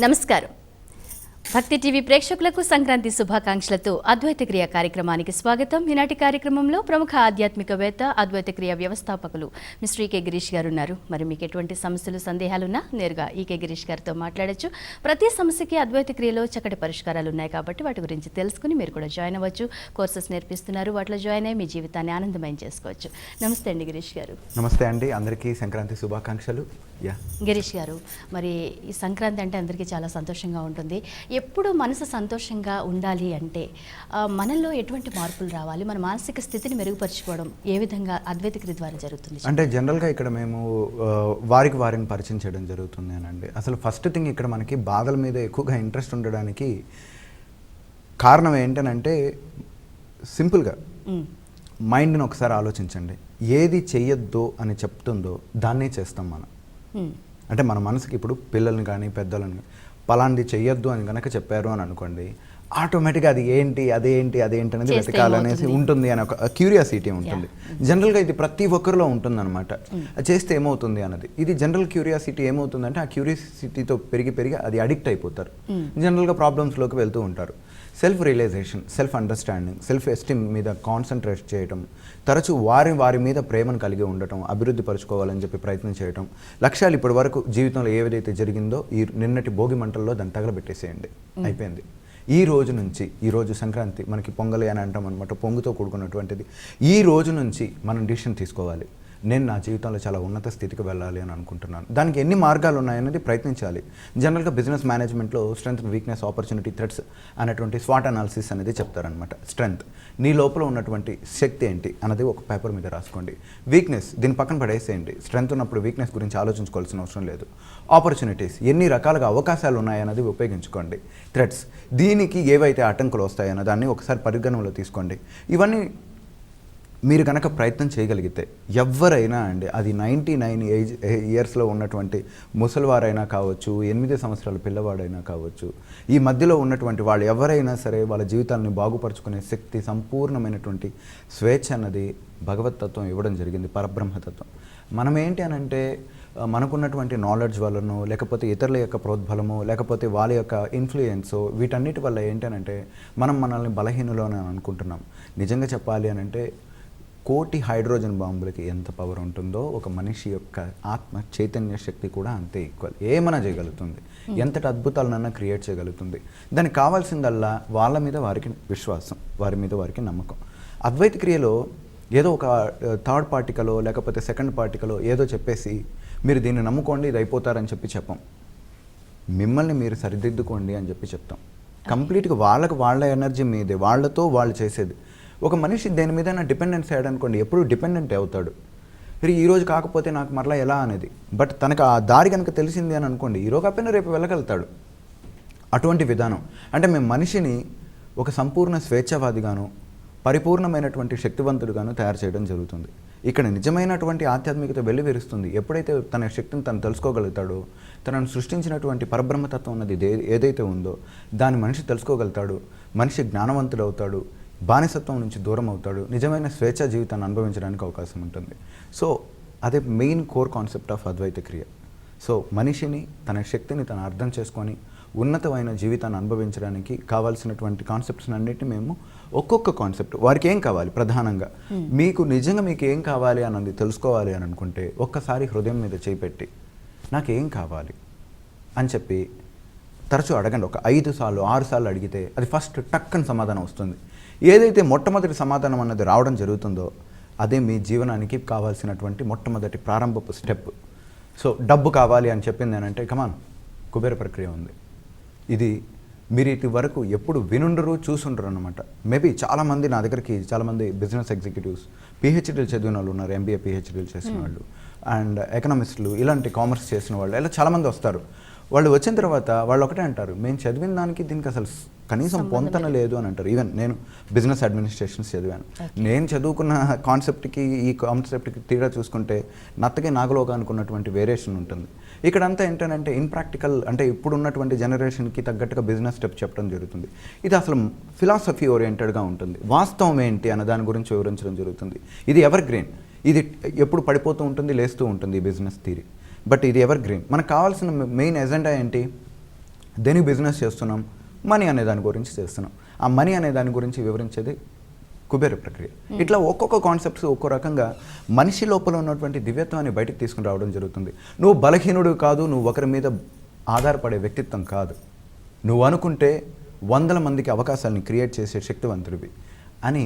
నమస్కారం. భక్తి టీవీ ప్రేక్షకులకు సంక్రాంతి శుభాకాంక్షలతో అద్వైత క్రియ కార్యక్రమానికి స్వాగతం. ఈనాటి కార్యక్రమంలో ప్రముఖ ఆధ్యాత్మికవేత్త అద్వైత క్రియ వ్యవస్థాపకులు మిస్టర్ ఈకే గిరీష్ గారు ఉన్నారు. మరి మీకు ఎటువంటి సమస్యలు సందేహాలున్నా నేరుగా ఈకే గిరీష్ గారితో మాట్లాడొచ్చు. ప్రతి సమస్యకి అద్వైత క్రియలో చక్కటి పరిష్కారాలు ఉన్నాయి కాబట్టి వాటి గురించి తెలుసుకుని మీరు కూడా జాయిన్ అవ్వచ్చు. కోర్సెస్ నేర్పిస్తున్నారు, వాటిలో జాయిన్ అయ్యి మీ జీవితాన్ని ఆనందమయం చేసుకోవచ్చు. నమస్తే అండి గిరీష్ గారు. నమస్తే అండి, అందరికీ సంక్రాంతి శుభాకాంక్షలు. గిరీష్ గారు, మరి ఈ సంక్రాంతి అంటే అందరికీ చాలా సంతోషంగా ఉంటుంది. ఎప్పుడు మనసు సంతోషంగా ఉండాలి అంటే మనలో ఎటువంటి మార్పులు రావాలి, మన మానసిక స్థితిని మెరుగుపరచుకోవడం ఏ విధంగా అద్వైత క్రియ ద్వారా జరుగుతుంది? అంటే జనరల్గా ఇక్కడ మేము వారిని పరిచయం చేయడం జరుగుతుంది అనండి. అసలు ఫస్ట్ థింగ్ ఇక్కడ మనకి బాధల మీద ఎక్కువగా ఇంట్రెస్ట్ ఉండడానికి కారణం ఏంటనంటే సింపుల్గా మైండ్ని ఒకసారి ఆలోచించండి. ఏది చెయ్యొద్దు అని చెప్తుందో దాన్నే చేస్తాం మనం. అంటే మన మనసుకి ఇప్పుడు పిల్లల్ని కానీ పెద్దలను పలాంటి చెయ్యొద్దు అని కనుక చెప్పారు అని అనుకోండి, ఆటోమేటిక్గా అది ఏంటి అదేంటి అనేది వెతకాలనేసి ఉంటుంది అని ఒక క్యూరియాసిటీ ఉంటుంది. జనరల్గా ఇది ప్రతి ఒక్కరిలో ఉంటుంది అనమాట. చేస్తే ఏమవుతుంది అన్నది. ఇది జనరల్ క్యూరియాసిటీ ఏమవుతుందంటే ఆ క్యూరియాసిటీతో పెరిగి అది అడిక్ట్ అయిపోతారు. జనరల్గా ప్రాబ్లమ్స్లోకి వెళ్తూ ఉంటారు. Self realization, self understanding, self esteem మీద కాన్సన్ట్రేట్ చేయటం, తరచూ వారి మీద ప్రేమను కలిగి ఉండటం, అభివృద్ధి పరుచుకోవాలని చెప్పి ప్రయత్నం చేయటం, లక్ష్యాలు ఇప్పటి వరకు జీవితంలో ఏదైతే జరిగిందో ఈ నిన్నటి భోగి మంటల్లో దాన్ని తగలబెట్టేసేయండి, అయిపోయింది. ఈ రోజు సంక్రాంతి మనకి పొంగలి అని అంటాం అనమాట, పొంగుతో కూడుకున్నటువంటిది. ఈ రోజు నుంచి మనం డిసిషన్ తీసుకోవాలి. నేను నా జీవితంలో చాలా ఉన్నత స్థితికి వెళ్ళాలి అని అనుకుంటున్నాను. దానికి ఎన్ని మార్గాలు ఉన్నాయనేది ప్రయత్నించాలి. జనరల్గా బిజినెస్ మేనేజ్మెంట్లో స్ట్రెంగ్త్, వీక్నెస్, ఆపర్చునిటీ, థ్రెట్స్ అనేటువంటి స్వాట్ అనాలిసిస్ అనేది చెప్తారనమాట. స్ట్రెంగ్త్, నీ లోపల ఉన్నటువంటి శక్తి ఏంటి అన్నది ఒక పేపర్ మీద రాసుకోండి. వీక్నెస్ దీని పక్కన పడేసేయండి. స్ట్రెంగ్త్ ఉన్నప్పుడు వీక్నెస్ గురించి ఆలోచించుకోవాల్సిన అవసరం లేదు. ఆపర్చునిటీస్, ఎన్ని రకాలుగా అవకాశాలు ఉన్నాయన్నది ఉపయోగించుకోండి. థ్రెట్స్, దీనికి ఏవైతే ఆటంకులు వస్తాయన్న దాన్ని ఒకసారి పరిగణనలో తీసుకోండి. ఇవన్నీ మీరు కనుక ప్రయత్నం చేయగలిగితే ఎవరైనా అండి, అది 99 ఇయర్స్లో ఉన్నటువంటి ముసలివారైనా కావచ్చు, 8 సంవత్సరాల పిల్లవాడైనా కావచ్చు, ఈ మధ్యలో ఉన్నటువంటి వాళ్ళు ఎవరైనా సరే వాళ్ళ జీవితాలను బాగుపరుచుకునే శక్తి, సంపూర్ణమైనటువంటి స్వేచ్ఛ అన్నది భగవతత్వం ఇవ్వడం జరిగింది, పరబ్రహ్మతత్వం. మనం ఏంటి అని అంటే మనకున్నటువంటి నాలెడ్జ్ వల్లనో, లేకపోతే ఇతరుల యొక్క ప్రోద్బలమో, లేకపోతే వాళ్ళ యొక్క ఇన్ఫ్లుయెన్సో, వీటన్నిటి వల్ల ఏంటనంటే మనం మనల్ని బలహీనులు అని అనుకుంటున్నాం. నిజంగా చెప్పాలి అని అంటే 1,000,000 హైడ్రోజన్ బాంబులకి ఎంత పవర్ ఉంటుందో ఒక మనిషి యొక్క ఆత్మ చైతన్య శక్తి కూడా అంతే ఈక్వల్. ఏమైనా చేయగలుగుతుంది, ఎంతటి అద్భుతాలనన్నా క్రియేట్ చేయగలుగుతుంది. దానికి కావాల్సిందల్లా వాళ్ళ మీద వారికి విశ్వాసం, వారి మీద వారికి నమ్మకం. అద్వైత క్రియలో ఏదో ఒక థర్డ్ పార్టికలో లేకపోతే సెకండ్ పార్టికలో ఏదో చెప్పేసి మీరు దీన్ని నమ్ముకోండి ఇది అయిపోతారని చెప్పం. మిమ్మల్ని మీరు సరిదిద్దుకోండి అని చెప్తాం. కంప్లీట్గా వాళ్ళ ఎనర్జీ మీదే, వాళ్ళతో వాళ్ళు చేసేది. ఒక మనిషి దేని మీద డిపెండెన్స్ అయ్యాడనుకోండి, ఎప్పుడు డిపెండెంట్ అవుతాడు. ఈరోజు కాకపోతే నాకు మరలా ఎలా అనేది. బట్ తనకు ఆ దారి కనుక తెలిసింది అని అనుకోండి, ఈరోజు కాకపోయినా రేపు వెళ్ళగలుగుతాడు. అటువంటి విధానం అంటే మేము మనిషిని ఒక సంపూర్ణ స్వేచ్ఛావాదిగాను, పరిపూర్ణమైనటువంటి శక్తివంతుడుగాను తయారు చేయడం జరుగుతుంది. ఇక్కడ నిజమైనటువంటి ఆధ్యాత్మికత వెల్లివిరుస్తుంది ఎప్పుడైతే తన శక్తిని తను తెలుసుకోగలుగుతాడో, తనను సృష్టించినటువంటి పరబ్రహ్మతత్వం అన్నది ఏదైతే ఉందో దాన్ని మనిషి తెలుసుకోగలుగుతాడు. మనిషి జ్ఞానవంతుడు అవుతాడు, బానిసత్వం నుంచి దూరం అవుతాడు, నిజమైన స్వేచ్ఛ జీవితాన్ని అనుభవించడానికి అవకాశం ఉంటుంది. సో అదే మెయిన్ కోర్ కాన్సెప్ట్ ఆఫ్ అద్వైత క్రియ. సో మనిషిని, తన శక్తిని తను అర్థం చేసుకొని ఉన్నతమైన జీవితాన్ని అనుభవించడానికి కావాల్సినటువంటి కాన్సెప్ట్స్ అన్నిటిని మేము ఒక్కొక్క కాన్సెప్ట్ వారికి ఏం కావాలి ప్రధానంగా మీకు ఏం కావాలి అన్నది తెలుసుకోవాలి అని అనుకుంటే ఒక్కసారి హృదయం మీద చేపెట్టి నాకేం కావాలి అని చెప్పి తరచూ అడగండి. ఒక 5 సార్లు 6 సార్లు అడిగితే అది ఫస్ట్ టక్కని సమాధానం వస్తుంది. ఏదైతే మొట్టమొదటి సమాధానం అన్నది రావడం జరుగుతుందో అదే మీ జీవనానికి కావాల్సినటువంటి మొట్టమొదటి ప్రారంభపు స్టెప్. సో డబ్బు కావాలి అని చెప్పింది అని అంటే కమాన్, కుబేర ప్రక్రియ ఉంది. ఇది మీరు ఇటు వరకు ఎప్పుడు వినుండరు, చూసుండరు అనమాట. మేబీ చాలామంది నా దగ్గరికి చాలామంది బిజినెస్ ఎగ్జిక్యూటివ్స్, పిహెచ్డీలు చదివిన వాళ్ళు ఉన్నారు, ఎంబీఏ పిహెచ్డీలు చేసిన వాళ్ళు అండ్ ఎకనామిస్టులు, ఇలాంటి కామర్స్ చేసిన వాళ్ళు ఇలా చాలామంది వస్తారు. వాళ్ళు వచ్చిన తర్వాత వాళ్ళు ఒకటే అంటారు, మేము చదివిన దానికి దీనికి అసలు కనీసం పొంతన లేదు అని అంటారు. ఈవెన్ నేను బిజినెస్ అడ్మినిస్ట్రేషన్స్ చదివాను. నేను చదువుకున్న కాన్సెప్ట్కి ఈ కాన్సెప్ట్కి తీరా చూసుకుంటే నత్తకే నాగలోగా అనుకున్నటువంటి వేరియేషన్ ఉంటుంది. ఇక్కడంతా ఏంటంటే ఇన్ప్రాక్టికల్, అంటే ఇప్పుడు ఉన్నటువంటి జనరేషన్కి తగ్గట్టుగా బిజినెస్ స్టెప్ చెప్పడం జరుగుతుంది. ఇది అసలు ఫిలాసఫీ ఓరియంటెడ్గా ఉంటుంది. వాస్తవం ఏంటి అన్న దాని గురించి వివరించడం జరుగుతుంది. ఇది ఎవర్ గ్రీన్, ఇది ఎప్పుడు పడిపోతూ ఉంటుంది, లేస్తూ ఉంటుంది ఈ బిజినెస్ థియరీ. బట్ ఇది ఎవర్ గ్రీన్. మనకు కావాల్సిన మెయిన్ ఎజెండా ఏంటి? దేని బిజినెస్ చేస్తున్నాం, మనీ అనే దాని గురించి చేస్తున్నాం. ఆ మనీ అనే దాని గురించి వివరించేది కుబేర ప్రక్రియ. ఇట్లా ఒక్కొక్క కాన్సెప్ట్స్ ఒక్కో రకంగా మనిషి లోపల ఉన్నటువంటి దివ్యత్వాన్ని బయటికి తీసుకుని రావడం జరుగుతుంది. నువ్వు బలహీనుడు కాదు, నువ్వు ఒకరి మీద ఆధారపడే వ్యక్తిత్వం కాదు, నువ్వు అనుకుంటే 100 మందికి అవకాశాలను క్రియేట్ చేసే శక్తివంతుడివి అని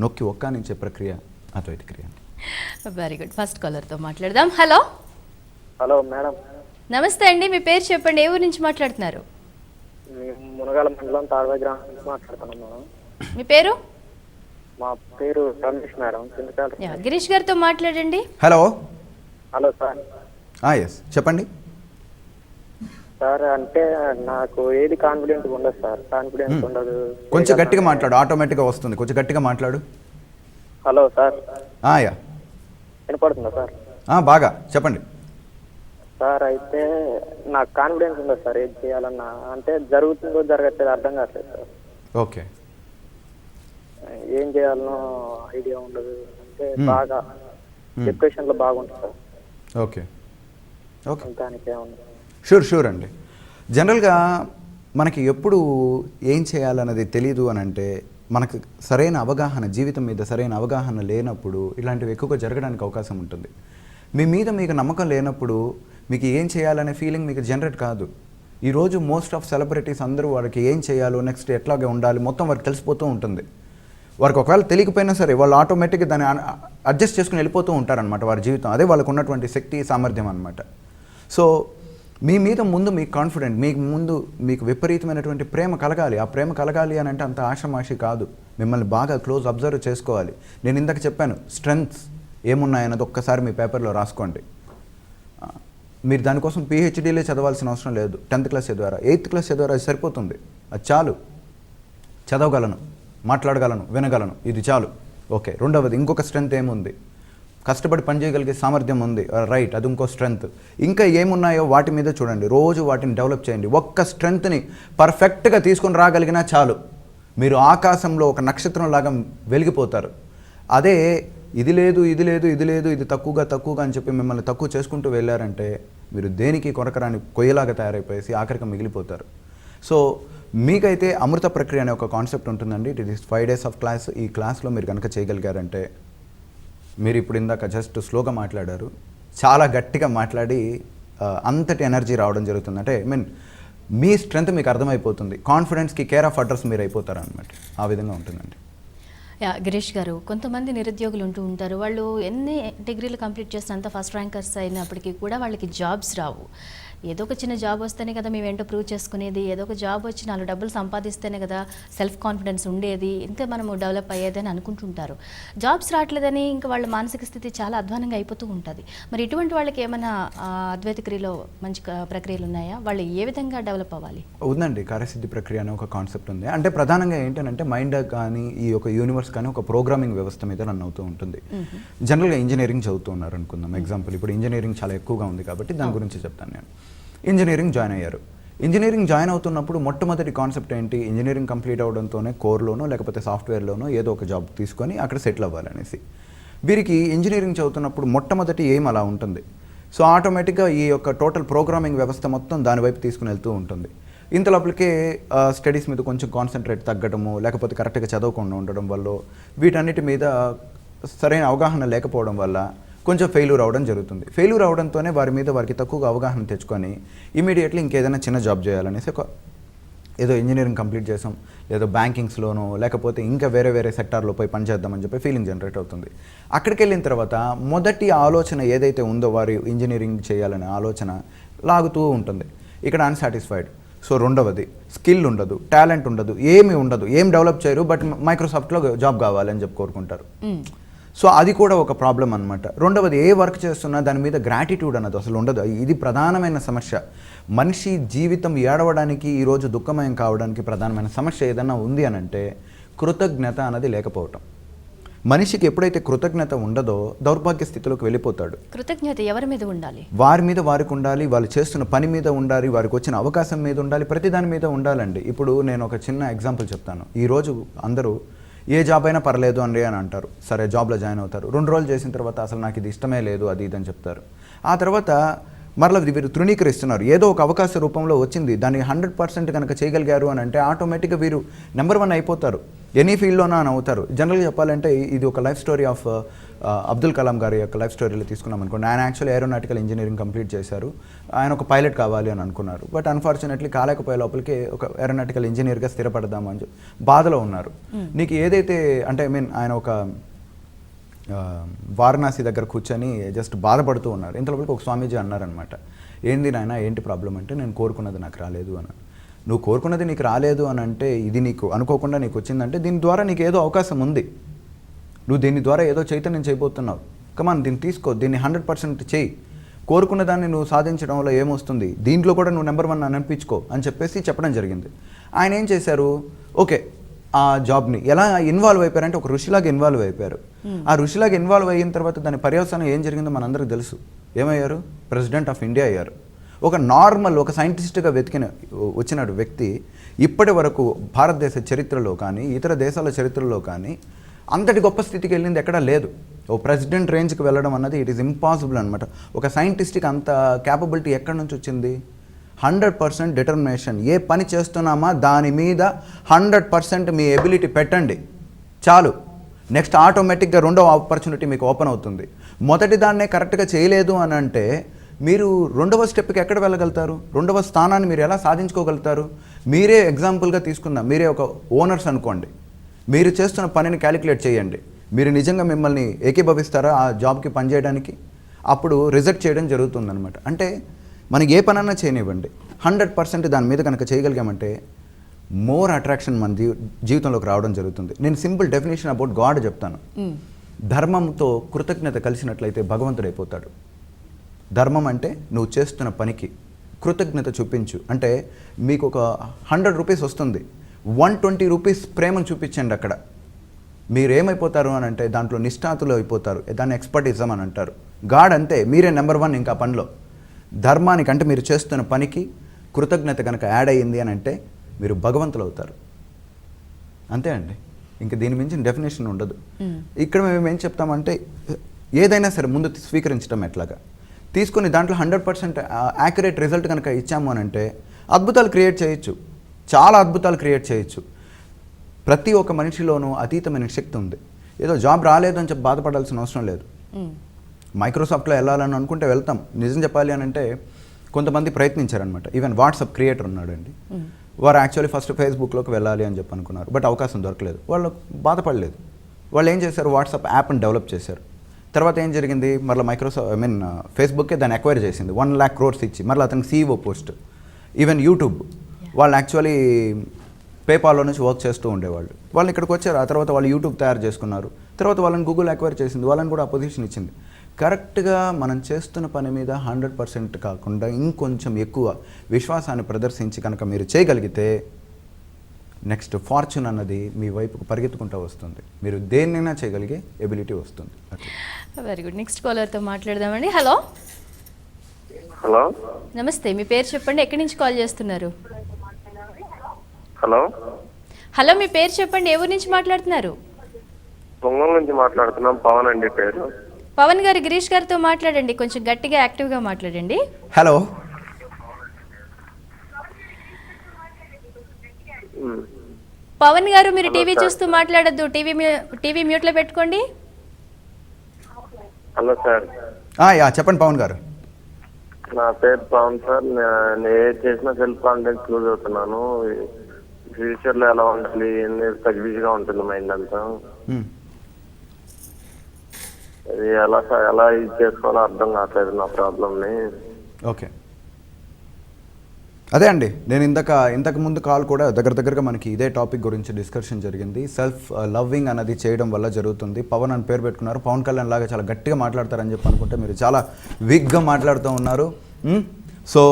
నొక్కి ఒక్కానించే ప్రక్రియ అద్వైత క్రియ. Very good. ఫస్ట్ కాలర్తో మాట్లాడదాం. Hello hello madam. నమస్తే అండి, మీ పేరు చెప్పండి, ఏ ఊరు నుంచి మాట్లాడుతున్నారు? మేము మునగాల మండలం తాడవై గ్రామం నుంచి మాట్లాడుతున్నాం మేడం. మీ పేరు? మా పేరు రమేష్ మేడం. యా, గిరీష్ గారితో మాట్లాడండి. హలో. Hello sir. ఎస్ చెప్పండి సార్. అంటే నాకు ఏది కాన్ఫిడెంట్ ఉండదు సార్, కాన్ఫిడెన్స్ ఉండదు. కొంచెం గట్టిగా మాట్లాడు, ఆటోమేటిక్గా వస్తుంది. కొంచెం గట్టిగా మాట్లాడు. Hello sir. యా వినపడుతుందా సార్? బాగా చెప్పండి సార్. అయితే నాకు కాన్ఫిడెన్స్ ఉండదు సార్, ఏది చేయాలన్నా. అంటే జరుగుతుందో జరగట్లేదు అర్థం కావట్లేదు సార్. ఓకే. ఏం చేయాలనో ఐడియా ఉండదు. అంటే బాగా డిప్రెషన్లో బాగుంటుంది సార్. Okay okay. దానికే ఉంది. షూర్ అండి. జనరల్గా మనకి ఎప్పుడు ఏం చేయాలన్నది తెలీదు అని అంటే మనకు సరైన అవగాహన, జీవితం మీద సరైన అవగాహన లేనప్పుడు ఇలాంటివి ఎక్కువగా జరగడానికి అవకాశం ఉంటుంది. మీ మీద మీకు నమ్మకం లేనప్పుడు మీకు ఏం చేయాలనే ఫీలింగ్ మీకు జనరేట్ కాదు. ఈరోజు మోస్ట్ ఆఫ్ సెలబ్రిటీస్ అందరూ వారికి ఏం చేయాలో, నెక్స్ట్ ఎట్లాగే ఉండాలి మొత్తం వారికి తెలిసిపోతూ ఉంటుంది. వారికి ఒకవేళ తెలియకపోయినా సరే వాళ్ళు ఆటోమేటిక్గా దాన్ని అడ్జస్ట్ చేసుకుని వెళ్ళిపోతూ ఉంటారనమాట వారి జీవితం. అదే వాళ్ళకు ఉన్నటువంటి శక్తి, సామర్థ్యం అనమాట. సో మీ మీద ముందు మీకు కాన్ఫిడెంట్, మీకు ముందు మీకు విపరీతమైనటువంటి ప్రేమ కలగాలి. ఆ ప్రేమ కలగాలి అని అంటే అంత ఆషమాషి కాదు. మిమ్మల్ని బాగా క్లోజ్ అబ్జర్వ్ చేసుకోవాలి. నేను ఇందాక చెప్పాను, స్ట్రెంగ్త్స్ ఏమున్నాయన్నది ఒక్కసారి మీ పేపర్లో రాసుకోండి. మీరు దానికోసం పిహెచ్డీలే చదవాల్సిన అవసరం లేదు. 10th క్లాస్ చదివారా, 8th క్లాస్ చదివారా, అది సరిపోతుంది. అది చాలు. చదవగలను, మాట్లాడగలను, వినగలను, ఇది చాలు. ఓకే. రెండవది ఇంకొక స్ట్రెంగ్త్ ఏముంది, కష్టపడి పనిచేయగలిగే సామర్థ్యం ఉంది. రైట్, అది ఇంకో స్ట్రెంగ్త్. ఇంకా ఏమున్నాయో వాటి మీద చూడండి, రోజు వాటిని డెవలప్ చేయండి. ఒక్క స్ట్రెంగ్త్ని పర్ఫెక్ట్గా తీసుకొని రాగలిగినా చాలు. మీరు ఆకాశంలో ఒక నక్షత్రం లాగా వెలిగిపోతారు. అదే ఇది లేదు, ఇది లేదు, ఇది లేదు, ఇది తక్కువగా అని చెప్పి మిమ్మల్ని తక్కువ చేసుకుంటూ వెళ్ళారంటే మీరు దేనికి కొరకరాని కొయ్యలాగా తయారైపోయేసి ఆఖరికి మిగిలిపోతారు. సో మీకైతే అమృత ప్రక్రియ అనే ఒక కాన్సెప్ట్ ఉంటుందండి. It is 5 days of class. ఈ క్లాస్లో మీరు కనుక చేయగలిగారంటే, మీరు ఇప్పుడు ఇందాక జస్ట్ స్లోగా మాట్లాడారు, చాలా గట్టిగా మాట్లాడి అంతటి ఎనర్జీ రావడం జరుగుతుంది. అంటే మీ స్ట్రెంగ్త్ మీకు అర్థమైపోతుంది. కాన్ఫిడెన్స్కి కేర్ ఆఫ్ అడ్రస్ మీరు అయిపోతారు అనమాట. ఆ విధంగా ఉంటుందండి. యా, గిరీష్ గారు, కొంతమంది నిరుద్యోగులు ఉంటూ ఉంటారు. వాళ్ళు ఎన్ని డిగ్రీలు కంప్లీట్ చేసినంత ఫస్ట్ ర్యాంకర్స్ అయినప్పటికీ కూడా వాళ్ళకి జాబ్స్ రావు. ఏదో ఒక చిన్న జాబ్ వస్తేనే కదా మేము ఏంటో ప్రూవ్ చేసుకునేది, ఏదో ఒక జాబ్ వచ్చి 4 డబ్బులు సంపాదిస్తేనే కదా సెల్ఫ్ కాన్ఫిడెన్స్ ఉండేది, ఇంకా మనము డెవలప్ అయ్యేది అని అనుకుంటుంటారు. జాబ్స్ రావట్లేదని ఇంకా వాళ్ళ మానసిక స్థితి చాలా అధ్వానంగా అయిపోతూ ఉంటుంది. మరి ఇటువంటి వాళ్ళకి ఏమైనా అద్వైత క్రియలో మంచి ప్రక్రియలు ఉన్నాయా? వాళ్ళు ఏ విధంగా డెవలప్ అవ్వాలి? ఉందండి. కార్యసిద్ధి ప్రక్రియ అనే ఒక కాన్సెప్ట్ ఉంది. అంటే ప్రధానంగా ఏంటంటే మైండ్ కానీ ఈ యొక్క యూనివర్స్ కానీ ఒక ప్రోగ్రామింగ్ వ్యవస్థ మీద రన్ అవుతూ ఉంటుంది. జనరల్గా ఇంజనీరింగ్ చదువుతూ ఉన్నారు అనుకుందాం. ఎగ్జాంపుల్ ఇప్పుడు ఇంజనీరింగ్ చాలా ఎక్కువగా ఉంది కాబట్టి దాని గురించి చెప్తాను. నేను ఇంజనీరింగ్ జాయిన్ అయ్యారు. ఇంజనీరింగ్ జాయిన్ అవుతున్నప్పుడు మొట్టమొదటి కాన్సెప్ట్ ఏంటి, ఇంజనీరింగ్ కంప్లీట్ అవడంతోనే కోర్లోనో లేకపోతే సాఫ్ట్వేర్లోనో ఏదో ఒక జాబ్ తీసుకొని అక్కడ సెటిల్ అవ్వాలనేసి. వీరికి ఇంజనీరింగ్ చదువుతున్నప్పుడు మొట్టమొదటి ఎయిమ్ అలా ఉంటుంది. సో ఆటోమేటిక్గా ఈ యొక్క టోటల్ ప్రోగ్రామింగ్ వ్యవస్థ మొత్తం దానివైపు తీసుకుని వెళ్తూ ఉంటుంది. ఇంతలోపలికే స్టడీస్ మీద కొంచెం కాన్సన్ట్రేట్ తగ్గడము, లేకపోతే కరెక్ట్గా చదవకుండా ఉండడం వల్ల, వీటన్నిటి మీద సరైన అవగాహన లేకపోవడం వల్ల కొంచెం ఫెయిల్యూర్ అవ్వడం జరుగుతుంది. ఫెయిల్యూర్ అవడంతోనే వారికి తక్కువగా అవగాహన తెచ్చుకొని ఇమీడియట్లీ ఇంకేదైనా చిన్న జాబ్ చేయాలనేసి ఏదో ఇంజనీరింగ్ కంప్లీట్ చేసాం, ఏదో బ్యాంకింగ్స్లోనో లేకపోతే ఇంకా వేరే సెక్టార్లో పోయి పనిచేద్దామని చెప్పి ఫీలింగ్ జనరేట్ అవుతుంది. అక్కడికి వెళ్ళిన తర్వాత మొదటి ఆలోచన ఏదైతే ఉందో వారి ఇంజనీరింగ్ చేయాలనే ఆలోచన లాగుతూ ఉంటుంది. ఇక్కడ అన్సాటిస్ఫైడ్. సో రెండవది స్కిల్ ఉండదు, టాలెంట్ ఉండదు, ఏమీ ఉండదు, ఏం డెవలప్ చేయరు, బట్ మైక్రోసాఫ్ట్లో జాబ్ కావాలని చెప్పి కోరుకుంటారు. సో అది కూడా ఒక ప్రాబ్లం అనమాట. రెండవది ఏ వర్క్ చేస్తున్నా దాని మీద గ్రాటిట్యూడ్ అన్నది అసలు ఉండదు. ఇది ప్రధానమైన సమస్య. మనిషి జీవితం ఏడవడానికి, ఈరోజు దుఃఖమయం కావడానికి ప్రధానమైన సమస్య ఏదన్నా ఉంది అని అంటే కృతజ్ఞత అన్నది లేకపోవటం. మనిషికి ఎప్పుడైతే కృతజ్ఞత ఉండదో దౌర్భాగ్య స్థితిలోకి వెళ్ళిపోతాడు. కృతజ్ఞత ఎవరి మీద ఉండాలి? వారి మీద వారికి ఉండాలి, వాళ్ళు చేస్తున్న పని మీద ఉండాలి, వారికి వచ్చిన అవకాశం మీద ఉండాలి, ప్రతి దాని మీద ఉండాలండి. ఇప్పుడు నేను ఒక చిన్న ఎగ్జాంపుల్ చెప్తాను. ఈరోజు అందరూ ఏ జాబ్ అయినా పర్లేదు అని అంటారు. సరే జాబ్లో జాయిన్ అవుతారు. 2 రోజులు చేసిన తర్వాత అసలు నాకు ఇది ఇష్టమే లేదు, అది ఇది అని చెప్తారు. ఆ తర్వాత మరలా వీరు తృణీకరిస్తున్నారు. ఏదో ఒక అవకాశ రూపంలో వచ్చింది, దాన్ని 100% కనుక చేయగలిగారు అని అంటే ఆటోమేటిక్గా వీరు నెంబర్ 1 అయిపోతారు, ఎనీ ఫీల్డ్లోనా అని అవుతారు. జనరల్గా చెప్పాలంటే ఇది ఒక life story of Abdul Kalam గారి యొక్క లైఫ్ స్టోరీలో తీసుకున్నాం అనుకోండి. ఆయన యాక్చువల్లీ ఏరోనాటికల్ ఇంజనీరింగ్ కంప్లీట్ చేశారు. ఆయన ఒక పైలట్ కావాలి అని అనుకున్నారు. బట్ అన్ఫార్చునేట్లీ కాలేకపోయే లోపలికి ఒక ఏరోనాటికల్ ఇంజనీర్గా స్థిరపడదామని బాధలో ఉన్నారు. నీకు ఏదైతే అంటే ఆయన ఒక వారణాసి దగ్గర కూర్చొని జస్ట్ బాధపడుతూ ఉన్నారు. ఇంతలోపలికి ఒక స్వామీజీ అన్నారనమాట, ఏంది నాయన ఏంటి ప్రాబ్లం అంటే, నేను కోరుకున్నది నాకు రాలేదు అని. నువ్వు కోరుకున్నది నీకు రాలేదు అని అంటే, ఇది నీకు అనుకోకుండా నీకు వచ్చిందంటే దీని ద్వారా నీకు ఏదో అవకాశం ఉంది, నువ్వు దీని ద్వారా ఏదో చైతన్యం చేయబోతున్నావు, కమాన్ దీన్ని తీసుకో, దీన్ని 100% చేయి, కోరుకున్న దాన్ని నువ్వు సాధించడంలో ఏమొస్తుంది, దీంట్లో కూడా నువ్వు నెంబర్ 1 అని అనిపించుకో అని చెప్పడం జరిగింది. ఆయన ఏం చేశారు, ఓకే ఆ జాబ్ని ఎలా ఇన్వాల్వ్ అయిపోయారంటే ఒక ఋషిలాగా ఇన్వాల్వ్ అయిపోయారు. ఆ ఋషిలాగా ఇన్వాల్వ్ అయిన తర్వాత దాని పర్యవసానం ఏం జరిగిందో మనందరికీ తెలుసు. ఏమయ్యారు, ప్రెసిడెంట్ ఆఫ్ ఇండియా అయ్యారు. ఒక నార్మల్ ఒక సైంటిస్ట్గా వచ్చిన వ్యక్తి ఇప్పటి వరకు భారతదేశ చరిత్రలో కానీ ఇతర దేశాల చరిత్రలో కానీ అంతటి గొప్ప స్థితికి వెళ్ళింది ఎక్కడా లేదు. ఓ ప్రెసిడెంట్ రేంజ్కి వెళ్ళడం అన్నది ఇట్ ఈస్ ఇంపాసిబుల్ అనమాట. ఒక సైంటిస్ట్కి అంత క్యాపబిలిటీ ఎక్కడి నుంచి వచ్చింది? 100% డిటర్మినేషన్. ఏ పని చేస్తున్నామా దాని మీద 100% మీ ఎబిలిటీ పెట్టండి చాలు, నెక్స్ట్ ఆటోమేటిక్గా రెండవ ఆపర్చునిటీ మీకు ఓపెన్ అవుతుంది. మొదటి దాన్నే కరెక్ట్గా చేయలేదు అని అంటే మీరు రెండవ స్టెప్కి ఎక్కడ వెళ్ళగలుగుతారు? రెండవ స్థానాన్ని మీరు ఎలా సాధించుకోగలుగుతారు? మీరే ఎగ్జాంపుల్గా తీసుకుందాం, మీరే ఒక ఓనర్స్ అనుకోండి, మీరు చేస్తున్న పనిని క్యాలిక్యులేట్ చేయండి, మీరు నిజంగా మిమ్మల్ని ఏకీభవిస్తారా ఆ జాబ్కి పనిచేయడానికి? అప్పుడు రిజెక్ట్ చేయడం జరుగుతుందన్నమాట. అంటే మనకి ఏ పనన్నా చేయనివ్వండి, 100% దాని మీద కనుక చేయగలిగామంటే మోర్ అట్రాక్షన్ మన జీవితంలోకి రావడం జరుగుతుంది. నేను సింపుల్ డెఫినేషన్ అబౌట్ గాడ్ చెప్తాను. ధర్మంతో కృతజ్ఞత కలిసినట్లయితే భగవంతుడు అయిపోతాడు. ధర్మం అంటే నువ్వు చేస్తున్న పనికి కృతజ్ఞత చూపించు. అంటే మీకు ఒక 100 రూపీస్ వస్తుంది, 120 రూపీస్ ప్రేమను చూపించండి. అక్కడ మీరు ఏమైపోతారు అని అంటే దాంట్లో నిష్ఠాతులు అయిపోతారు. దాన్ని ఎక్స్పర్టిజం అని అంటారు. గాడ్ అంతే, మీరే నెంబర్ 1 ఇంకా పనిలో. ధర్మానికి అంటే మీరు చేస్తున్న పనికి కృతజ్ఞత కనుక యాడ్ అయ్యింది అని అంటే మీరు భగవంతులు అవుతారు. అంతే అండి, ఇంకా దీని మించిన డెఫినేషన్ ఉండదు. ఇక్కడ మేము ఏం చెప్తామంటే ఏదైనా సరే ముందు స్వీకరించడం ఎట్లాగా తీసుకొని దాంట్లో 100% యాక్యురేట్ రిజల్ట్ కనుక ఇచ్చాము అని అంటే అద్భుతాలు క్రియేట్ చేయొచ్చు, చాలా అద్భుతాలు క్రియేట్ చేయొచ్చు. ప్రతి ఒక్క మనిషిలోనూ అతీతమైన శక్తి ఉంది. ఏదో జాబ్ రాలేదు అని చెప్పి బాధపడాల్సిన అవసరం లేదు. మైక్రోసాఫ్ట్లో వెళ్ళాలని అనుకుంటే వెళ్తాం. నిజం చెప్పాలి అని అంటే కొంతమంది ప్రయత్నించారనమాట. ఈవెన్ వాట్సాప్ క్రియేటర్ ఉన్నాడండి, వారు యాక్చువల్లీ ఫస్ట్ ఫేస్బుక్లోకి వెళ్ళాలి అని చెప్పి అనుకున్నారు. బట్ అవకాశం దొరకలేదు. వాళ్ళు బాధపడలేదు. వాళ్ళు ఏం చేశారు, వాట్సాప్ యాప్ని డెవలప్ చేశారు. తర్వాత ఏం జరిగింది, మళ్ళీ ఫేస్బుక్కే దాన్ని అక్వైర్ చేసింది 1 lakh crores ఇచ్చి. మళ్ళీ అతనికి CEO పోస్ట్. ఈవెన్ యూట్యూబ్ వాళ్ళు యాక్చువల్లీ పేపాల్లో నుంచి వర్క్ చేస్తూ ఉండేవాళ్ళు. వాళ్ళు ఇక్కడికి వచ్చారు. ఆ తర్వాత వాళ్ళు యూట్యూబ్ తయారు చేసుకున్నారు. తర్వాత వాళ్ళని గూగుల్ అక్వైర్ చేసింది, వాళ్ళని కూడా ఆ పొజిషన్ ఇచ్చింది. కరెక్ట్గా మనం చేస్తున్న పని మీద 100% కాకుండా ఇంకొంచెం ఎక్కువ విశ్వాసాన్ని ప్రదర్శించి కనుక మీరు చేయగలిగితే నెక్స్ట్ ఫార్చ్యూన్ అన్నది మీ వైపుకు పరిగెత్తుకుంటూ వస్తుంది. మీరు దేన్నైనా చేయగలిగే ఎబిలిటీ వస్తుంది. Very good. నెక్స్ట్ కాలర్తో మాట్లాడదామండి. హలో హలో నమస్తే, మీ పేరు చెప్పండి, ఎక్కడి నుంచి కాల్ చేస్తున్నారు? హలో హలో మీ పేరు చెప్పండి, ఏ ఊరు నుంచి మాట్లాడుతున్నారు? పొంగల్ నుంచి మాట్లాడుతున్నాం. పవన్ అండి పేరు. పవన్ గారు, గిరీష్ గారితో మాట్లాడండి, కొంచెం గట్టిగా యాక్టివ్గా మాట్లాడండి. హలో పవన్ గారు, మీరు టీవీ చూస్తూ మాట్లాడద్దు, టీవీ మ్యూట్లో పెట్టుకోండి. Hello sir. చెప్పండి పవన్ గారు. నా పేరు పవన్ సార్. నేను ఏది చేసినా సెల్ఫ్ కాన్ఫిడెన్స్ లూజ్ అవుతున్నాను. ఫ్యూచర్లో ఎలా ఉండాలి, బిజీగా ఉంటుంది మైండ్ అంతా. అది ఎలా ఇది చేసుకోవాలో అర్థం కావట్లేదు నా ప్రాబ్లమ్ని. ఓకే, అదే అండి, నేను ఇంతకు ముందు కాల్ కూడా దగ్గరగా మనకి ఇదే టాపిక్ గురించి డిస్కషన్ జరిగింది. సెల్ఫ్ లవ్వింగ్ అనేది చేయడం వల్ల జరుగుతుంది. పవన్ అని పేరు పెట్టుకున్నారు. పవన్ కళ్యాణ్ లాగా చాలా గట్టిగా మాట్లాడతారని చెప్పి అనుకుంటే మీరు చాలా వీక్గా మాట్లాడుతూ ఉన్నారు. సో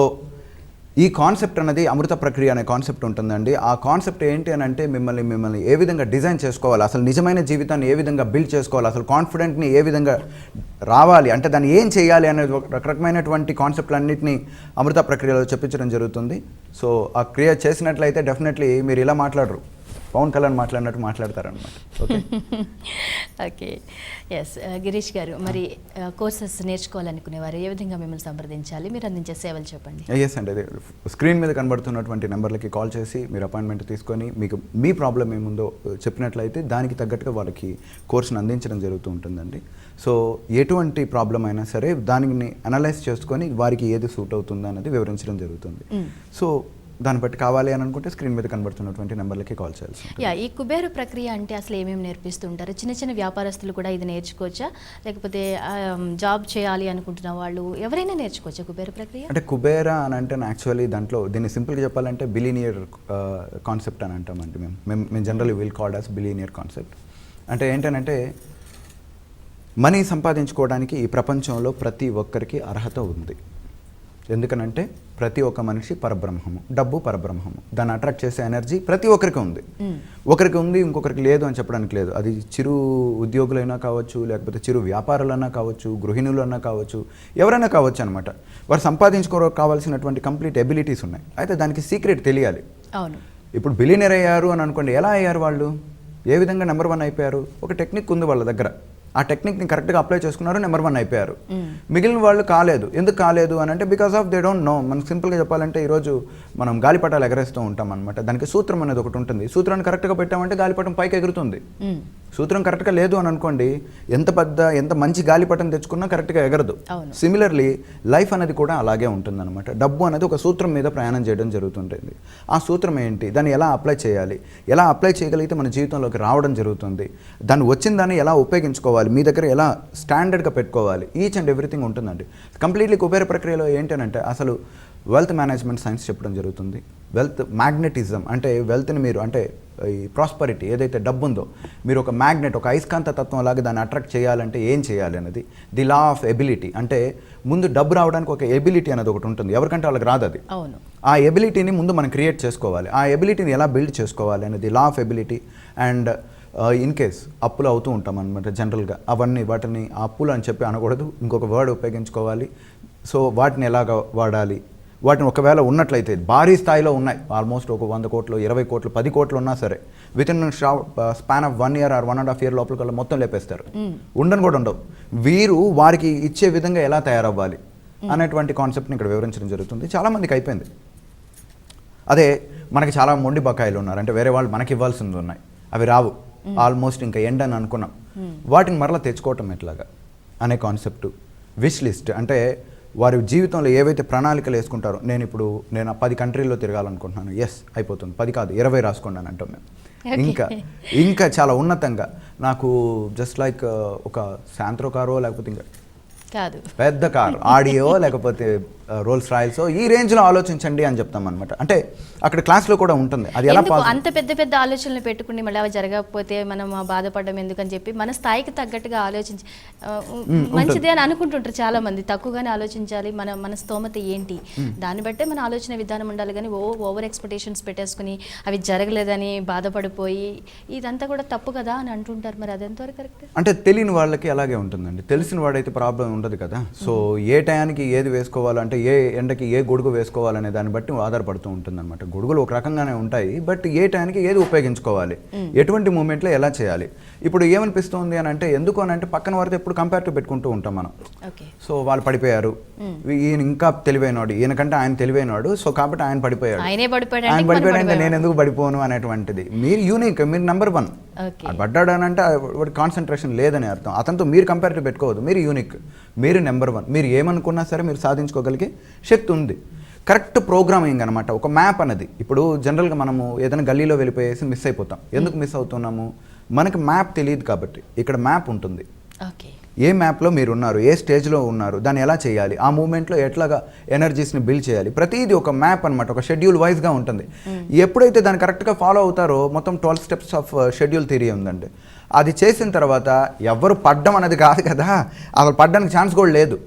ఈ కాన్సెప్ట్ అనేది అమృత ప్రక్రియ అనే కాన్సెప్ట్ ఉంటుందండి. ఆ కాన్సెప్ట్ ఏంటి అని అంటే మిమ్మల్ని ఏ విధంగా డిజైన్ చేసుకోవాలి, అసలు నిజమైన జీవితాన్ని ఏ విధంగా బిల్డ్ చేసుకోవాలి, అసలు కాన్ఫిడెంట్ని ఏ విధంగా రావాలి అంటే దాన్ని ఏం చేయాలి అనేది ఒక రకమైనటువంటి కాన్సెప్ట్లన్నింటినీ అమృత ప్రక్రియలో చెప్పించడం జరుగుతుంది. సో ఆ క్రియ చేసినట్లయితే డెఫినెట్లీ మీరు ఇలా మాట్లాడరు, పవన్ కళ్యాణ్ మాట్లాడినట్టు మాట్లాడతారనమాట. Okay okay, yes. Girish garu, మరి కోర్సెస్ నేర్చుకోవాలనుకునేవారు ఏ విధంగా మిమ్మల్ని సంప్రదించాలి? మీరు అందించే సేవలు చెప్పండి. ఎస్ అండి, అదే స్క్రీన్ మీద కనబడుతున్నటువంటి నెంబర్లకి కాల్ చేసి మీరు అపాయింట్మెంట్ తీసుకొని మీకు మీ ప్రాబ్లం ఏముందో చెప్పినట్లయితే దానికి తగ్గట్టుగా వాళ్ళకి కోర్సును అందించడం జరుగుతూ ఉంటుందండి. సో ఎటువంటి ప్రాబ్లం అయినా సరే దానిని అనలైజ్ చేసుకొని వారికి ఏది సూట్ అవుతుందో అన్నది వివరించడం జరుగుతుంది. సో దాన్ని బట్టి కావాలి అని అనుకుంటే స్క్రీన్ మీద కనబడుతున్నటువంటి నెంబర్లకి కాల్ చేయాల్సి ఉంటుంది. ఈ కుబేర ప్రక్రియ అంటే అసలు ఏమేమి నేర్పిస్తుంటారు? చిన్న చిన్న వ్యాపారస్తులు కూడా ఇది నేర్చుకోవచ్చా, లేకపోతే జాబ్ చేయాలి అనుకుంటున్న వాళ్ళు ఎవరైనా నేర్చుకోవచ్చా కుబేర ప్రక్రియ? అంటే కుబేర అని అంటే యాక్చువల్లీ దాంట్లో దీన్ని సింపుల్గా చెప్పాలంటే బిలీనియర్ కాన్సెప్ట్ అని అంటామండి. మేము generally will called as billionaire concept. అంటే ఏంటంటే మనీ సంపాదించుకోవడానికి ఈ ప్రపంచంలో ప్రతి ఒక్కరికి అర్హత ఉంది. ఎందుకనంటే ప్రతి ఒక్క మనిషి పరబ్రహ్మము, డబ్బు పరబ్రహ్మము. దాన్ని అట్రాక్ట్ చేసే ఎనర్జీ ప్రతి ఒక్కరికి ఉంది. ఒకరికి ఉంది, ఇంకొకరికి లేదు అని చెప్పడానికి లేదు. అది చిరు ఉద్యోగులైనా కావచ్చు, లేకపోతే చిరు వ్యాపారులన్నా కావచ్చు, గృహిణులన్నా కావచ్చు, ఎవరైనా కావచ్చు అనమాట. వారు కావాల్సినటువంటి కంప్లీట్ ఎబిలిటీస్ ఉన్నాయి. అయితే దానికి సీక్రెట్ తెలియాలి. అవును. ఇప్పుడు బిలియనర్ అయ్యారు అని అనుకోండి, ఎలా అయ్యారు వాళ్ళు? ఏ విధంగా నెంబర్ 1 అయిపోయారు? ఒక టెక్నిక్ ఉంది వాళ్ళ దగ్గర. ఆ టెక్నిక్ని కరెక్ట్గా అప్లై చేసుకున్నారు, నెంబర్ 1 అయిపోయారు. మిగిలిన వాళ్ళు కాలేదు. ఎందుకు కాలేదు అని అంటే because of they don't know. మనకు సింపుల్గా చెప్పాలంటే ఈరోజు మనం గాలిపటాలు ఎగరేస్తూ ఉంటాం అనమాట. దానికి సూత్రం అనేది ఒకటి ఉంటుంది. సూత్రాన్ని కరెక్ట్గా పెట్టామంటే గాలిపటం పైకి ఎగురుతుంది. సూత్రం కరెక్ట్గా లేదు అని అనుకోండి, ఎంత మంచి గాలిపటం తెచ్చుకున్నా కరెక్ట్గా ఎగరదు. సిమిలర్లీ లైఫ్ అనేది కూడా అలాగే ఉంటుందన్నమాట. డబ్బు అనేది ఒక సూత్రం మీద ప్రయాణం చేయడం జరుగుతుంటుంది. ఆ సూత్రం ఏంటి, దాన్ని ఎలా అప్లై చేయాలి, ఎలా అప్లై చేయగలిగితే మన జీవితంలోకి రావడం జరుగుతుంది, దాన్ని వచ్చిన దాన్ని ఎలా ఉపయోగించుకోవాలి, మీ దగ్గర ఎలా స్టాండర్డ్గా పెట్టుకోవాలి, ఈచ్ అండ్ ఎవ్రీథింగ్ ఉంటుందండి. కంప్లీట్లీ కుబేర ప్రక్రియలో ఏంటంటే అసలు వెల్త్ మేనేజ్మెంట్ సైన్స్ చెప్పడం జరుగుతుంది. వెల్త్ మ్యాగ్నెటిజం అంటే వెల్త్ని మీరు అంటే ఈ ప్రాస్పరిటీ ఏదైతే డబ్బు ఉందో మీరు ఒక మ్యాగ్నెట్, ఒక అయస్కాంత తత్వం లాగా దాన్ని అట్రాక్ట్ చేయాలంటే ఏం చేయాలి అనేది. ది లా ఆఫ్ ఎబిలిటీ అంటే ముందు డబ్బు రావడానికి ఒక ఎబిలిటీ అనేది ఒకటి ఉంటుంది. ఎవరికంటే వాళ్ళకి రాదు అది. ఆ ఎబిలిటీని ముందు మనం క్రియేట్ చేసుకోవాలి. ఆ ఎబిలిటీని ఎలా బిల్డ్ చేసుకోవాలి అనేది law of ability. And in case అప్పులు అవుతూ ఉంటాం అనమాట జనరల్గా. వాటిని అప్పులు అని చెప్పి అనకూడదు, ఇంకొక వర్డ్ ఉపయోగించుకోవాలి. సో వాటిని ఎలాగ వాడాలి, వాటిని ఒకవేళ ఉన్నట్లయితే భారీ స్థాయిలో ఉన్నాయి, ఆల్మోస్ట్ ఒక 100 కోట్లు, 20 కోట్లు, 10 కోట్లు ఉన్నా సరే within span of 1 year are 1.5 year లోపల కల్లా మొత్తం లేపేస్తారు. ఉండని కూడా ఉండవు. వీరు వారికి ఇచ్చే విధంగా ఎలా తయారవ్వాలి అనేటువంటి కాన్సెప్ట్ని ఇక్కడ వివరించడం జరుగుతుంది. చాలామందికి అయిపోయింది. అదే మనకి చాలా మొండి బకాయిలు ఉన్నారు, అంటే వేరే వాళ్ళు మనకి ఇవ్వాల్సింది ఉన్నాయి, అవి రావు, ఆల్మోస్ట్ ఇంకా ఎండ్ అని అనుకున్నాం. వాటిని మరలా తెచ్చుకోవటం ఎట్లాగా అనే కాన్సెప్ట్. విష్ లిస్ట్ అంటే వారి జీవితంలో ఏవైతే ప్రణాళికలు వేసుకుంటారో, నేను 10 కంట్రీల్లో తిరగాలనుకుంటున్నాను, ఎస్ అయిపోతుంది. 10 కాదు 20 రాసుకున్నాను అంటాం మేము. ఇంకా చాలా ఉన్నతంగా నాకు జస్ట్ లైక్ ఒక శాంత్రో కారో లేకపోతే ఇంకా కాదు పెద్ద కార్ ఆడియో లేకపోతే రోల్స్ రాయల్సో ఈ రేంజ్లో ఆలోచించండి అని చెప్తాం అనమాట. అంటే అక్కడ క్లాస్లో కూడా ఉంటుంది. అది ఎలా అంత పెద్ద ఆలోచనలు పెట్టుకుని మళ్ళీ అవి జరగకపోతే మనం బాధపడడం ఎందుకని చెప్పి మన స్థాయికి తగ్గట్టుగా ఆలోచించి మంచిదే అని అనుకుంటుంటారు చాలా మంది. తక్కువగానే ఆలోచించాలి, మన స్తోమత ఏంటి దాన్ని బట్టే మన ఆలోచన విధానం ఉండాలి. కానీ ఓవర్ ఎక్స్పెక్టేషన్స్ పెట్టేసుకుని అవి జరగలేదని బాధపడిపోయి ఇదంతా కూడా తప్పు కదా అని అంటుంటారు. మరి అదెంతవరకు కరెక్ట్? అంటే తెలియని వాళ్ళకి అలాగే ఉంటుందండి. తెలిసిన వాడైతే ప్రాబ్లం ఉండదు కదా. సో ఏ టయానికి ఏది వేసుకోవాలంటే ఏ ఎండకి ఏ గొడుగు వేసుకోవాలనే దాన్ని బట్టి ఆధారపడుతూ ఉంటుంది అనమాట. గొడుగులు ఒక రకంగానే ఉంటాయి, బట్ ఏ టయానికి ఏది ఉపయోగించుకోవాలి, ఎటువంటి మూమెంట్లో ఎలా చేయాలి. ఇప్పుడు ఏమనిపిస్తుంది అని అంటే ఎందుకు అని అంటే పక్కన వారితో ఎప్పుడు కంపేరిటివ్ పెట్టుకుంటూ ఉంటాం మనం. సో వాళ్ళు పడిపోయారు, ఈయన ఇంకా తెలివైనవాడు, ఈయనకంటే ఆయన తెలివైనవాడు, సో కాబట్టి ఆయన పడిపోయాడు, ఆయన పడిపోయాడంటే నేను ఎందుకు పడిపోను అనేటువంటిది. మీరు యూనిక్, మీరు నెంబర్ 1. పడ్డాడు అని అంటే వాడి కాన్సన్ట్రేషన్ లేదని అర్థం. అతనితో మీరు కంపేరిటివ్ పెట్టుకోవద్దు. మీరు యూనిక్, మీరు నెంబర్ 1. మీరు ఏమనుకున్నా సరే మీరు సాధించుకోగలిగే శక్తి ఉంది. కరెక్ట్ ప్రోగ్రామింగ్ అనమాట, ఒక మ్యాప్ అనేది. ఇప్పుడు జనరల్గా మనము ఏదైనా గల్లీలో వెళ్ళిపోయేసి మిస్ అయిపోతాం. ఎందుకు మిస్ అవుతున్నాము? మనకి మ్యాప్ తెలియదు కాబట్టి. ఇక్కడ మ్యాప్ ఉంటుంది. ఏ మ్యాప్లో మీరు ఉన్నారు, ఏ స్టేజ్లో ఉన్నారు, దాన్ని ఎలా చేయాలి, ఆ మూమెంట్లో ఎట్లాగా ఎనర్జీస్ని బిల్డ్ చేయాలి, ప్రతిదీ ఒక మ్యాప్ అనమాట, ఒక షెడ్యూల్ వైజ్గా ఉంటుంది. ఎప్పుడైతే దాన్ని కరెక్ట్గా ఫాలో అవుతారో, మొత్తం 12 స్టెప్స్ ఆఫ్ షెడ్యూల్ థియరీ ఉందండి. అది చేసిన తర్వాత ఎవరు పడ్డం అనేది కాదు కదా, అసలు పడ్డానికి ఛాన్స్ కూడా లేదు.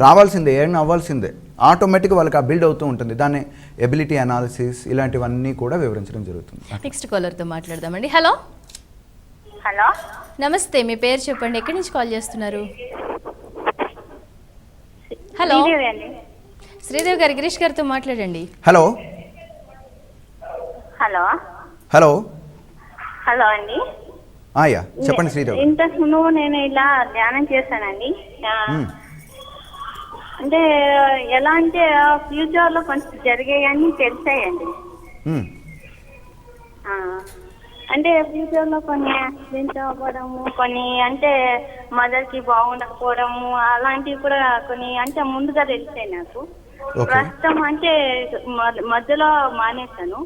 రావాల్సిందే, ఏమైనా అవ్వాల్సిందే, ఆటోమేటిక్గా వాళ్ళకి ఆ బిల్డ్ అవుతూ ఉంటుంది. దాన్ని ఎబిలిటీ అనాలిసిస్ ఇలాంటివన్నీ కూడా వివరించడం జరుగుతుంది. నెక్స్ట్ కాలర్తో మాట్లాడదామండి. హలో హలో, నమస్తే, మీ పేరు చెప్పండి, ఎక్కడి నుంచి కాల్ చేస్తున్నారు? హలో, శ్రీదేవి గారు, గిరీష్ గారితో మాట్లాడండి. హలో హలో హలో హలో అండి. యా చెప్పండి శ్రీదేవి. ఇంతకు ముందు నేను ఇలా ధ్యానం చేశానండి. అంటే ఎలా అంటే ఫ్యూచర్ లో కొంచెం జరిగాయని తెలిసాయండి. అంటే ఫ్యూచర్ లో కొన్ని యాక్సిడెంట్స్ అవ్వడము, కొన్ని అంటే మదర్ కి బాగుండకపోవడము, అలాంటివి కూడా కొన్ని అంటే ముందుగా తెలిసాయి నాకు. ప్రస్తుతం అంటే మధ్యలో మానేశాను.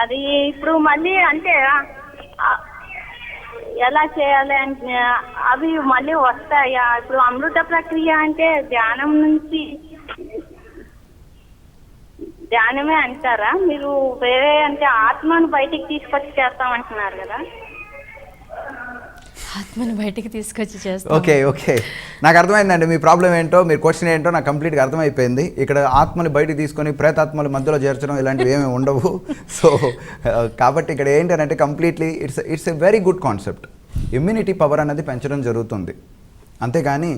అది ఇప్పుడు మళ్ళీ అంటే ఎలా చేయాలి అంటే అవి మళ్ళీ వస్తాయా? ఇప్పుడు అమృత ప్రక్రియ అంటే ధ్యానం నుంచి ధ్యానమే అంటారా? మీరు వేరే అంటే ఆత్మను బయటికి తీసుకొచ్చి చేస్తామంటున్నారు కదా. ఆత్మను బయటికి తీసుకొచ్చి చేస్తాం. ఓకే నాకు అర్థమైందండి మీ ప్రాబ్లం ఏంటో, మీరు క్వశ్చన్ ఏంటో నాకు కంప్లీట్గా అర్థమైపోయింది. ఇక్కడ ఆత్మని బయటికి తీసుకొని ప్రేతాత్మలు మధ్యలో చేర్చడం ఇలాంటివి ఏమీ ఉండవు. సో కాబట్టి ఇక్కడ ఏంటంటే completely it's a very good concept. Immunity power అనేది పెంచడం జరుగుతుంది, అంతేగాని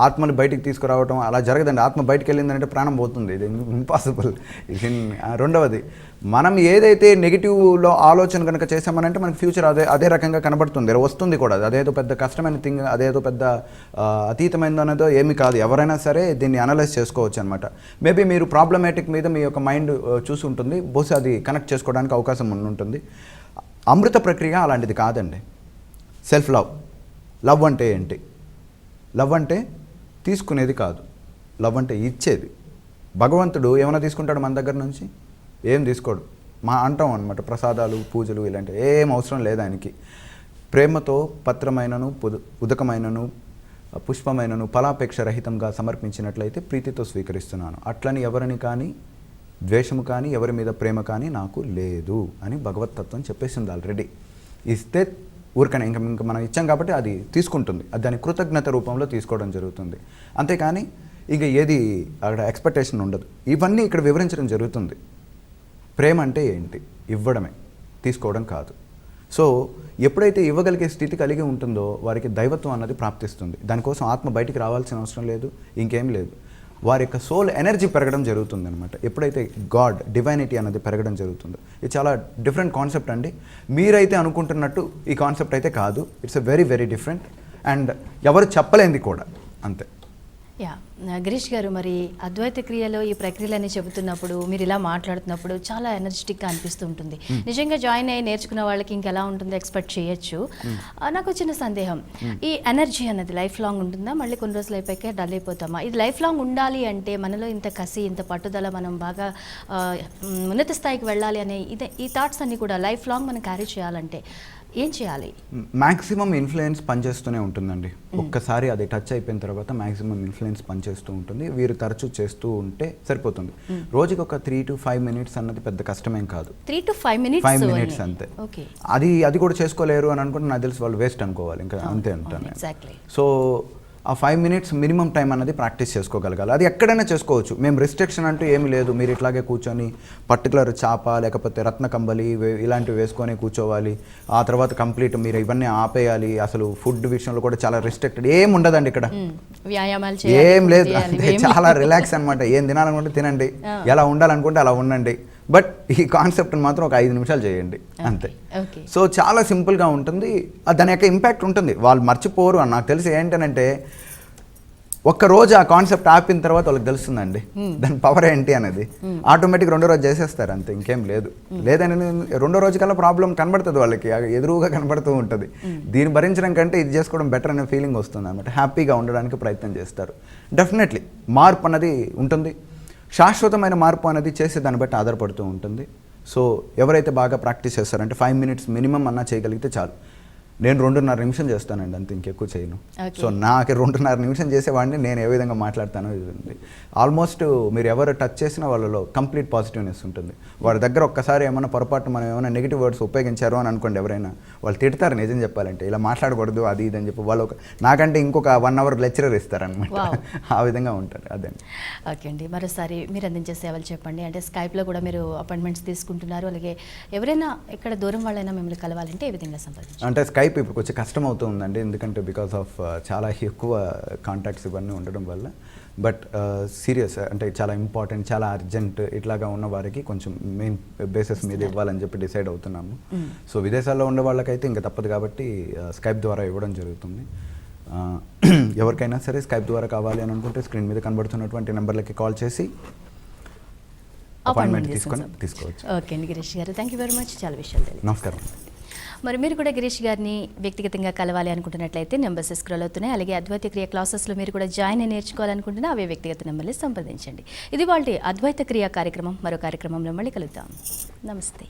ఆత్మని బయటికి తీసుకురావడం అలా జరగదండి. ఆత్మ బయటికి వెళ్ళిందంటే ప్రాణం పోతుంది, ఇది ఇంపాసిబుల్. రెండవది, మనం ఏదైతే నెగిటివ్లో ఆలోచన కనుక చేసామనంటే మనకి ఫ్యూచర్ అదే రకంగా కనబడుతుంది, వస్తుంది కూడా. అదేదో పెద్ద కష్టమైన థింగ్, అదేదో పెద్ద అతీతమైనదో ఏమీ కాదు. ఎవరైనా సరే దీన్ని అనలైజ్ చేసుకోవచ్చు అనమాట. మేబీ మీరు ప్రాబ్లమేటిక్ మీద మీ యొక్క మైండ్ చూసి ఉంటుంది, బహుశా అది కనెక్ట్ చేసుకోవడానికి అవకాశం ఉంటుంది. అమృత ప్రక్రియ అలాంటిది కాదండి. సెల్ఫ్ లవ్ అంటే ఏంటి? లవ్ అంటే తీసుకునేది కాదు, లవ్ అంటే ఇచ్చేది. భగవంతుడు ఏమైనా తీసుకుంటాడు మన దగ్గర నుంచి? ఏం తీసుకోడు. అంటాం అనమాట, ప్రసాదాలు పూజలు ఇలాంటివి ఏం అవసరం లేదు ఆయనకి. ప్రేమతో పత్రమైనను ఉదకమైనను పుష్పమైనను ఫలాపేక్ష రహితంగా సమర్పించినట్లయితే ప్రీతితో స్వీకరిస్తున్నాను. అట్లని ఎవరిని కానీ ద్వేషము కానీ ఎవరి మీద ప్రేమ కానీ నాకు లేదు అని భగవతత్వం చెప్పేసింది ఆల్రెడీ. ఇస్తే ఊరికనే ఇంకా మనం ఇచ్చాం కాబట్టి అది తీసుకుంటుంది, అది దాని కృతజ్ఞత రూపంలో తీసుకోవడం జరుగుతుంది. అంతేకాని ఇంకా ఏది అక్కడ ఎక్స్పెక్టేషన్ ఉండదు. ఇవన్నీ ఇక్కడ వివరించడం జరుగుతుంది. ప్రేమ అంటే ఏంటి? ఇవ్వడమే, తీసుకోవడం కాదు. సో ఎప్పుడైతే ఇవ్వగలిగే స్థితి కలిగి ఉంటుందో వారికి దైవత్వం అన్నది ప్రాప్తిస్తుంది. దానికోసం ఆత్మ బయటికి రావాల్సిన అవసరం లేదు, ఇంకేం లేదు. వారి యొక్క సోల్ ఎనర్జీ పెరగడం జరుగుతుంది అనమాట. ఎప్పుడైతే గాడ్ డివైనిటీ అనేది పెరగడం జరుగుతుందో, ఇది చాలా డిఫరెంట్ కాన్సెప్ట్ అండి. మీరైతే అనుకుంటున్నట్టు ఈ కాన్సెప్ట్ అయితే కాదు. It's a very very different and ఎవరు చెప్పలేంది కూడా, అంతే. యా గిరీష్ గారు, మరి అద్వైత క్రియలో ఈ ప్రక్రియలని చెబుతున్నప్పుడు మీరు ఇలా మాట్లాడుతున్నప్పుడు చాలా ఎనర్జెటిక్గా అనిపిస్తూ ఉంటుంది. నిజంగా జాయిన్ అయ్యి నేర్చుకున్న వాళ్ళకి ఇంకెలా ఉంటుందో ఎక్స్పెక్ట్ చేయొచ్చు. నాకు వచ్చిన సందేహం, ఈ ఎనర్జీ అన్నది లైఫ్ లాంగ్ ఉంటుందా? మళ్ళీ కొన్ని రోజులు అయిపోయాక డల్ అయిపోతామా? ఇది లైఫ్ లాంగ్ ఉండాలి అంటే మనలో ఇంత కసి, ఇంత పట్టుదల, మనం బాగా ఉన్నత స్థాయికి వెళ్ళాలి అనే ఈ థాట్స్ అన్నీ కూడా లైఫ్ లాంగ్ మనం క్యారీ చేయాలంటే ఏం చేయాలి? మ్యాక్సిమం ఇన్ఫ్లుయెన్స్ పనిచేస్తూనే ఉంటుందండి. ఒక్కసారి అది టచ్ అయిపోయిన తర్వాత మ్యాక్సిమం ఇన్ఫ్లుయెన్స్ పనిచేస్తూ ఉంటుంది. వీరు తరచూ చేస్తూ ఉంటే సరిపోతుంది. రోజుకి ఒక 3 to 5 minutes అన్నది పెద్ద కష్టమేం కాదు. 3 to 5 minutes అంతే. అది కూడా చేసుకోలేరు అని అనుకుంటే నాకు తెలిసి వాళ్ళు వేస్ట్ అనుకోవాలి, ఇంకా అంతే అంటాను. సో ఆ 5 minutes మినిమం టైం అన్నది ప్రాక్టీస్ చేసుకోగలగాలి. అది ఎక్కడైనా చేసుకోవచ్చు. మేము రిస్ట్రిక్షన్ అంటూ ఏమి లేదు. మీరు ఇట్లాగే కూర్చొని పర్టికులర్ చాప లేకపోతే రత్న కంబలి ఇలాంటివి వేసుకొని కూర్చోవాలి, ఆ తర్వాత కంప్లీట్ మీరు ఇవన్నీ ఆపేయాలి. అసలు ఫుడ్ విషయంలో కూడా చాలా రిస్ట్రిక్టెడ్ ఏం ఉండదండి ఇక్కడ. ఏం లేదు, చాలా రిలాక్స్ అనమాట. ఏం తినాలనుకుంటే తినండి, ఎలా ఉండాలనుకుంటే అలా ఉండండి. బట్ ఈ కాన్సెప్ట్ని మాత్రం ఒక 5 నిమిషాలు చేయండి, అంతే. సో చాలా సింపుల్గా ఉంటుంది. దాని యొక్క ఇంపాక్ట్ ఉంటుంది, వాళ్ళు మర్చిపోరు అని నాకు తెలిసి. ఏంటంటే ఒక్కరోజు ఆ కాన్సెప్ట్ ఆపిన తర్వాత వాళ్ళకి తెలుస్తుందండి దాని పవర్ ఏంటి అనేది. ఆటోమేటిక్ రెండో రోజు చేసేస్తారు, అంతే, ఇంకేం లేదు. లేదని రెండో రోజు కల్లా ప్రాబ్లం కనబడుతుంది వాళ్ళకి, ఎదురుగా కనబడుతూ ఉంటుంది. దీన్ని భరించడం కంటే ఇది చేసుకోవడం బెటర్ అనే ఫీలింగ్ వస్తుంది అనమాట. హ్యాపీగా ఉండడానికి ప్రయత్నం చేస్తారు. డెఫినెట్లీ మార్పు అన్నది ఉంటుంది. శాశ్వతమైన మార్పు అనేది చేసే దాన్ని బట్టి ఆధారపడుతూ ఉంటుంది. సో ఎవరైతే బాగా ప్రాక్టీస్ చేస్తారంటే 5 minutes మినిమం అన్నా చేయగలిగితే చాలు. నేను 2.5 నిమిషం చేస్తానండి, అంత ఇంకెక్కువ చేయను. సో నాకు 2.5 నిమిషం చేసేవాడిని నేను ఏ విధంగా మాట్లాడతానో ఇది ఆల్మోస్ట్ మీరు ఎవరు టచ్ చేసినా వాళ్ళలో కంప్లీట్ పాజిటివ్నెస్ ఉంటుంది. వారి దగ్గర ఒక్కసారి ఏమైనా పొరపాటు మనం ఏమైనా నెగిటివ్ వర్డ్స్ ఉపయోగించారు అని అనుకోండి, ఎవరైనా వాళ్ళు తిడతారు. నిజం చెప్పాలంటే ఇలా మాట్లాడకూడదు అది ఇది అని చెప్పి వాళ్ళు నాకంటే ఇంకొక 1 hour లెక్చరర్ ఇస్తారనమాట. ఆ విధంగా ఉంటారు. అదే. ఓకే అండి, మరోసారి మీరు అందించే సేవలు చెప్పండి. అంటే స్కైప్లో కూడా మీరు అపాయింట్మెంట్స్ తీసుకుంటున్నారు, అలాగే ఎవరైనా ఇక్కడ దూరం వాళ్ళైనా మిమ్మల్ని కలవాలంటే ఏ విధంగా సంపాదించారు? అంటే స్కైప్ ఇప్పుడు కొంచెం కష్టం అవుతుందండి, ఎందుకంటే బికాస్ ఆఫ్ చాలా ఎక్కువ కాంటాక్ట్స్ ఇవన్నీ ఉండడం వల్ల. బట్ సీరియస్ అంటే చాలా ఇంపార్టెంట్, చాలా అర్జెంట్ ఇట్లాగా ఉన్న వారికి కొంచెం మెయిన్ బేసిస్ మీద ఇవ్వాలని చెప్పి డిసైడ్ అవుతున్నాము. సో విదేశాల్లో ఉండే వాళ్ళకైతే ఇంకా తప్పదు కాబట్టి స్కైప్ ద్వారా ఇవ్వడం జరుగుతుంది. ఎవరికైనా సరే స్కైప్ ద్వారా కావాలి అని అనుకుంటే స్క్రీన్ మీద కనబడుతున్నటువంటి నెంబర్లకి కాల్ చేసి అపాయింట్మెంట్ తీసుకొని తీసుకోవచ్చు. ఓకే అండి గిరీష్ గారు, థ్యాంక్ యూ వెరీ మచ్, చాలా విషయాలు తెలియదు. నమస్కారం. మరి మీరు కూడా గిరీష్ గారిని వ్యక్తిగతంగా కలవాలి అనుకుంటున్నట్లయితే నెంబర్స్ స్క్రోల్ అవుతున్నాయి. అలాగే అద్వైత క్రియ క్లాసెస్లో మీరు కూడా జాయిన్ అయి నేర్చుకోవాలనుకుంటున్నా అవే వ్యక్తిగత నెంబర్ని సంప్రదించండి. ఇది వాళ్ళ అద్వైత క్రియ కార్యక్రమం. మరో కార్యక్రమంలో మళ్ళీ కలుద్దాం. నమస్తే.